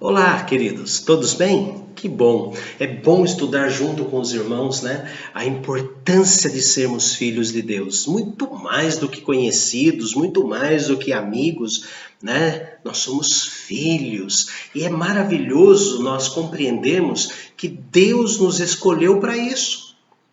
Olá, queridos, todos bem? Que bom! É bom estudar junto com os irmãos, né? A importância de sermos filhos de Deus, muito mais do que conhecidos, muito mais do que amigos, né? Nós somos filhos e é maravilhoso nós compreendermos que Deus nos escolheu para isso.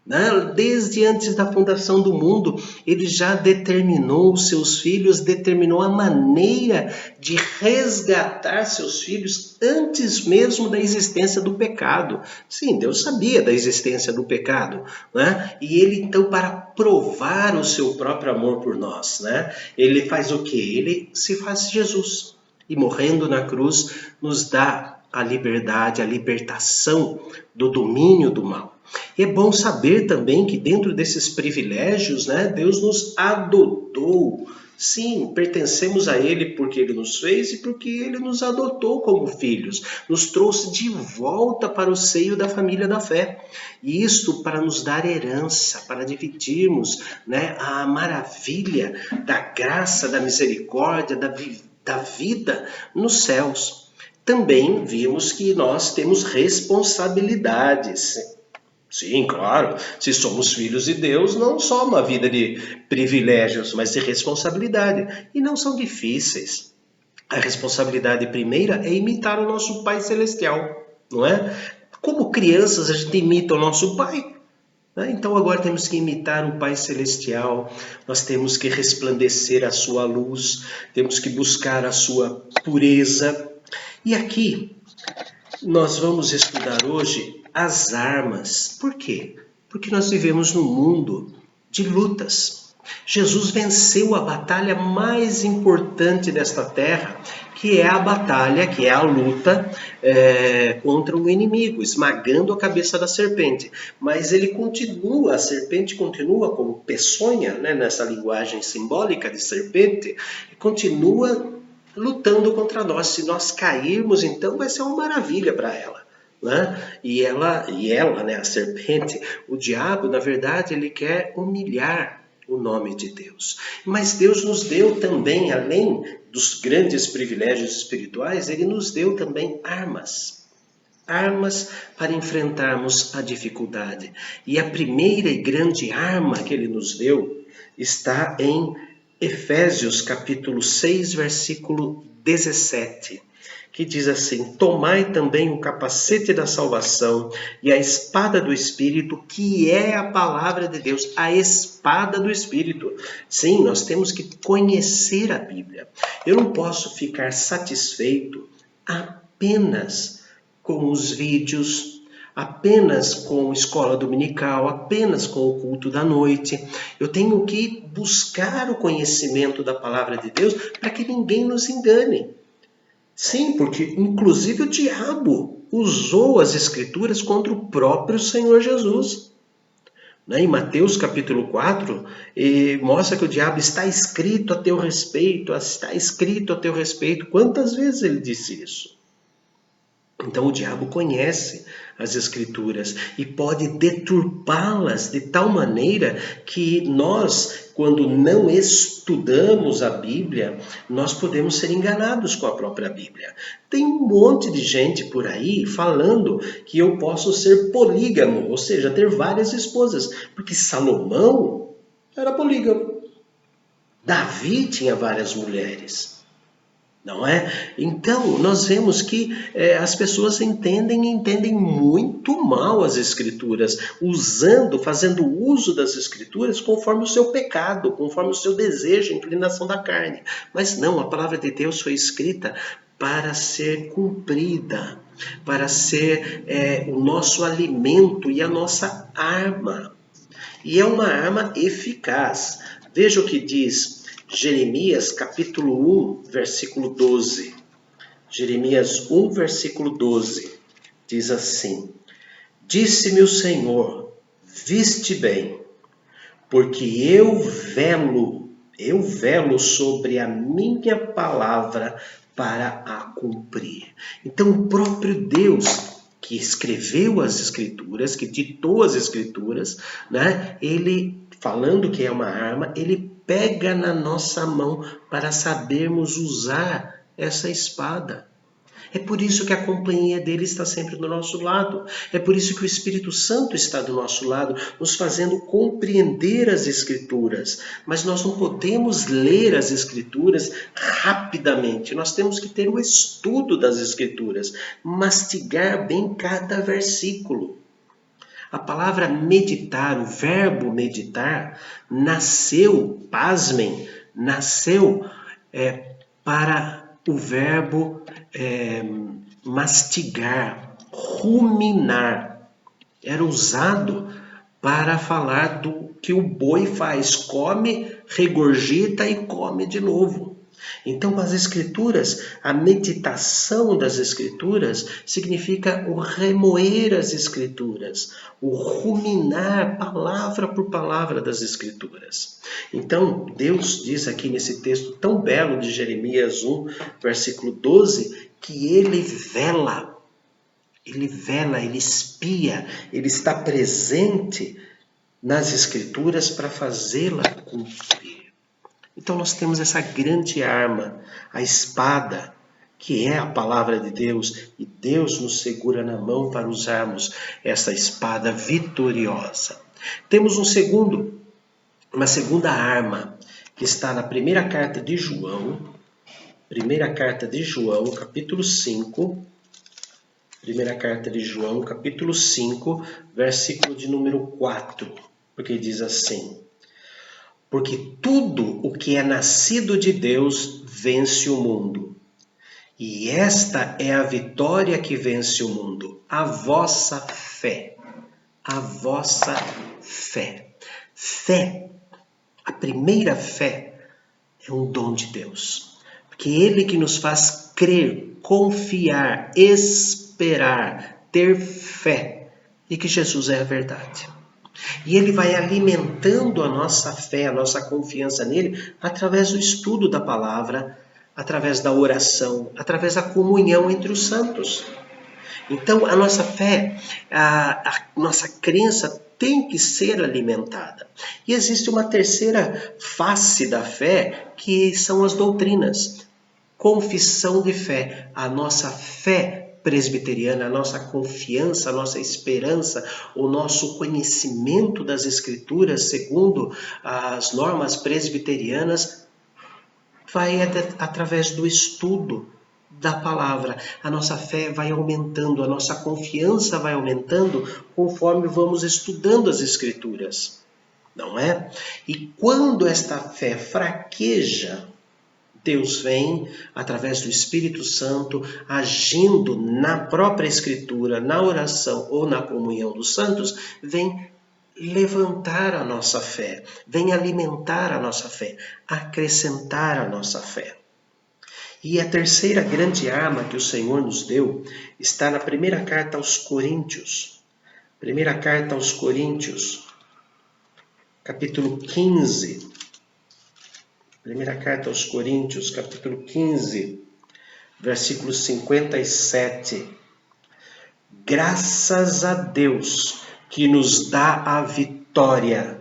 Né? Desde antes da fundação do mundo, ele já determinou os seus filhos, determinou a maneira de resgatar seus filhos antes mesmo da existência do pecado. Sim, Deus sabia da existência do pecado, né? E ele então, para provar o seu próprio amor por nós, né? Ele faz o quê? Ele se faz Jesus e morrendo na cruz nos dá a liberdade, a libertação do domínio do mal. E é bom saber também que dentro desses privilégios, né, Deus nos adotou. Sim, pertencemos a Ele porque Ele nos fez e porque Ele nos adotou como filhos, nos trouxe de volta para o seio da família da fé. E isto para nos dar herança, para dividirmos, né, a maravilha da graça, da misericórdia, da vida nos céus. Também vimos que nós temos responsabilidades. Sim, claro. Se somos filhos de Deus, não só uma vida de privilégios, mas de responsabilidade. E não são difíceis. A responsabilidade primeira é imitar o nosso Pai Celestial, não é? Como crianças, a gente imita o nosso Pai. Né? Então agora temos que imitar o Pai Celestial, nós temos que resplandecer a sua luz, temos que buscar a sua pureza. E aqui nós vamos estudar hoje as armas. Por quê? Porque nós vivemos num mundo de lutas. Jesus venceu a batalha mais importante desta terra, que é a batalha, que é a luta contra o inimigo, esmagando a cabeça da serpente. Mas ele continua, a serpente continua como peçonha, né, nessa linguagem simbólica de serpente, continua lutando contra nós. Se nós cairmos, então vai ser uma maravilha para ela. Né? E ela, né, a serpente, o diabo, na verdade, ele quer humilhar o nome de Deus. Mas Deus nos deu também, além dos grandes privilégios espirituais, ele nos deu também armas. Armas para enfrentarmos a dificuldade. E a primeira e grande arma que ele nos deu está em Efésios capítulo 6, versículo 17, que diz assim: tomai também o capacete da salvação e a espada do Espírito, que é a palavra de Deus, a espada do Espírito. Sim, nós temos que conhecer a Bíblia. Eu não posso ficar satisfeito apenas com os vídeos, apenas com escola dominical, apenas com o culto da noite. Eu tenho que buscar o conhecimento da palavra de Deus para que ninguém nos engane. Sim, porque inclusive o diabo usou as escrituras contra o próprio Senhor Jesus. Em Mateus capítulo 4, mostra que o diabo está escrito a teu respeito, está escrito a teu respeito. Quantas vezes ele disse isso? Então o diabo conhece as escrituras e pode deturpá-las de tal maneira que nós, quando não estudamos a Bíblia, nós podemos ser enganados com a própria Bíblia. Tem um monte de gente por aí falando que eu posso ser polígamo, ou seja, ter várias esposas, porque Salomão era polígamo. Davi tinha várias mulheres. Não é? Então, nós vemos que as pessoas entendem muito mal as escrituras, fazendo uso das escrituras conforme o seu pecado, conforme o seu desejo, a inclinação da carne. Mas não, a palavra de Deus foi escrita para ser cumprida, para ser o nosso alimento e a nossa arma. E é uma arma eficaz. Veja o que diz Jeremias capítulo 1, versículo 12. Jeremias 1, versículo 12. Diz assim: disse-me o Senhor, viste bem, porque eu velo sobre a minha palavra para a cumprir. Então o próprio Deus que escreveu as escrituras, que ditou as escrituras, né? Ele, falando que é uma arma, ele pega na nossa mão para sabermos usar essa espada. É por isso que a companhia dele está sempre do nosso lado. É por isso que o Espírito Santo está do nosso lado, nos fazendo compreender as Escrituras. Mas nós não podemos ler as Escrituras rapidamente. Nós temos que ter o estudo das Escrituras, mastigar bem cada versículo. A palavra meditar, o verbo meditar, nasceu, pasmem, nasceu para o verbo mastigar, ruminar. Era usado para falar do que o boi faz, come, regurgita e come de novo. Então, as Escrituras, a meditação das Escrituras significa o remoer as Escrituras, o ruminar palavra por palavra das Escrituras. Então, Deus diz aqui nesse texto tão belo de Jeremias 1, versículo 12, que Ele vela, Ele espia, Ele está presente nas Escrituras para fazê-la cumprir. Então nós temos essa grande arma, a espada, que é a palavra de Deus, e Deus nos segura na mão para usarmos essa espada vitoriosa. Temos uma segunda arma, que está na primeira carta de João, capítulo 5, primeira carta de João, capítulo 5, versículo de número 4, porque diz assim: porque tudo o que é nascido de Deus vence o mundo. E esta é a vitória que vence o mundo, a vossa fé. A vossa fé. Fé, a primeira fé, é um dom de Deus. Porque Ele que nos faz crer, confiar, esperar, ter fé de que Jesus é a verdade. E Ele vai alimentando a nossa fé, a nossa confiança nele, através do estudo da palavra, através da oração, através da comunhão entre os santos. Então, a nossa fé, a nossa crença tem que ser alimentada. E existe uma terceira face da fé, que são as doutrinas. Confissão de fé, a nossa fé presbiteriana, a nossa confiança, a nossa esperança, o nosso conhecimento das Escrituras, segundo as normas presbiterianas, vai através do estudo da palavra. A nossa fé vai aumentando, a nossa confiança vai aumentando conforme vamos estudando as Escrituras, não é? E quando esta fé fraqueja, Deus vem, através do Espírito Santo, agindo na própria Escritura, na oração ou na comunhão dos santos, vem levantar a nossa fé, vem alimentar a nossa fé, acrescentar a nossa fé. E a terceira grande arma que o Senhor nos deu está na primeira carta aos Coríntios. Primeira carta aos Coríntios, capítulo 15. Primeira carta aos Coríntios, capítulo 15, versículo 57. Graças a Deus que nos dá a vitória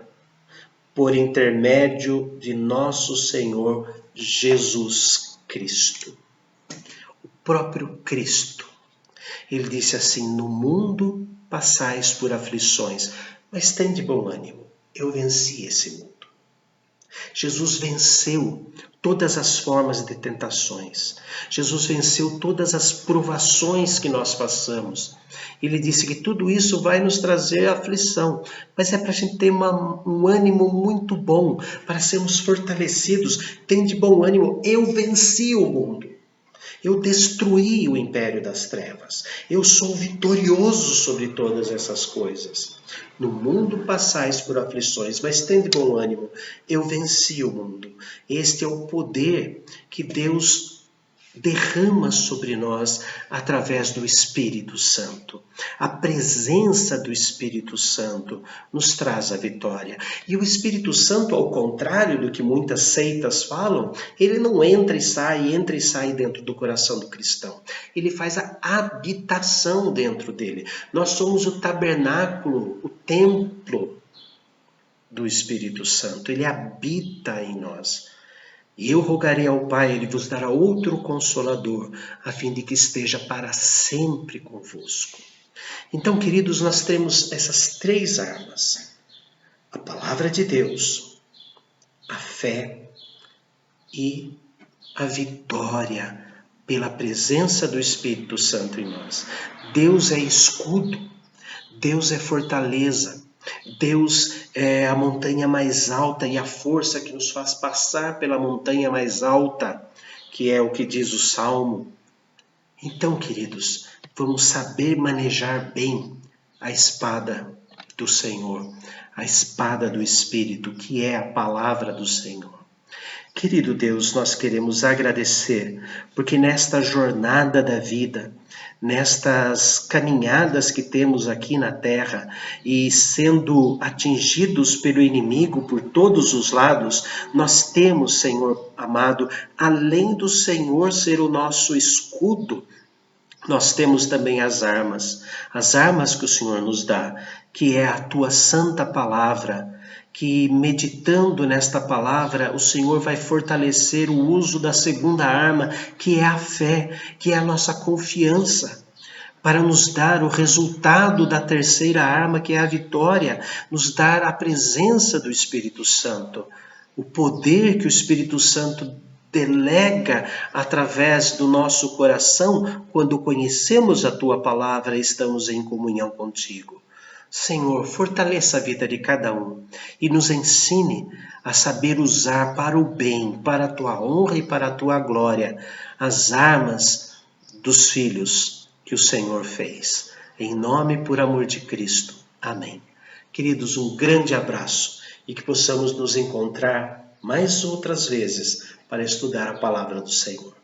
por intermédio de nosso Senhor Jesus Cristo. O próprio Cristo. Ele disse assim: no mundo passais por aflições, mas tende bom ânimo, eu venci esse mundo. Jesus venceu todas as formas de tentações. Jesus venceu todas as provações que nós passamos. Ele disse que tudo isso vai nos trazer aflição, mas é para a gente ter um ânimo muito bom, para sermos fortalecidos. Tem de bom ânimo, eu venci o mundo. Eu destruí o império das trevas. Eu sou vitorioso sobre todas essas coisas. No mundo passais por aflições, mas tende bom ânimo. Eu venci o mundo. Este é o poder que Deus derrama sobre nós através do Espírito Santo. A presença do Espírito Santo nos traz a vitória. E o Espírito Santo, ao contrário do que muitas seitas falam, ele não entra e sai dentro do coração do cristão. Ele faz a habitação dentro dele. Nós somos o tabernáculo, o templo do Espírito Santo. Ele habita em nós. E eu rogarei ao Pai, Ele vos dará outro Consolador, a fim de que esteja para sempre convosco. Então, queridos, nós temos essas 3 armas: a palavra de Deus, a fé e a vitória pela presença do Espírito Santo em nós. Deus é escudo, Deus é fortaleza, Deus é a montanha mais alta e a força que nos faz passar pela montanha mais alta, que é o que diz o Salmo. Então, queridos, vamos saber manejar bem a espada do Senhor, a espada do Espírito, que é a palavra do Senhor. Querido Deus, nós queremos agradecer, porque nesta jornada da vida, nestas caminhadas que temos aqui na terra e sendo atingidos pelo inimigo por todos os lados, nós temos, Senhor amado, além do Senhor ser o nosso escudo, nós temos também as armas que o Senhor nos dá, que é a tua santa palavra, que meditando nesta palavra, o Senhor vai fortalecer o uso da segunda arma, que é a fé, que é a nossa confiança, para nos dar o resultado da terceira arma, que é a vitória, nos dar a presença do Espírito Santo, o poder que o Espírito Santo delega através do nosso coração quando conhecemos a tua palavra e estamos em comunhão contigo. Senhor, fortaleça a vida de cada um e nos ensine a saber usar para o bem, para a tua honra e para a tua glória, as armas dos filhos que o Senhor fez. Em nome e por amor de Cristo. Amém. Queridos, um grande abraço e que possamos nos encontrar mais outras vezes para estudar a palavra do Senhor.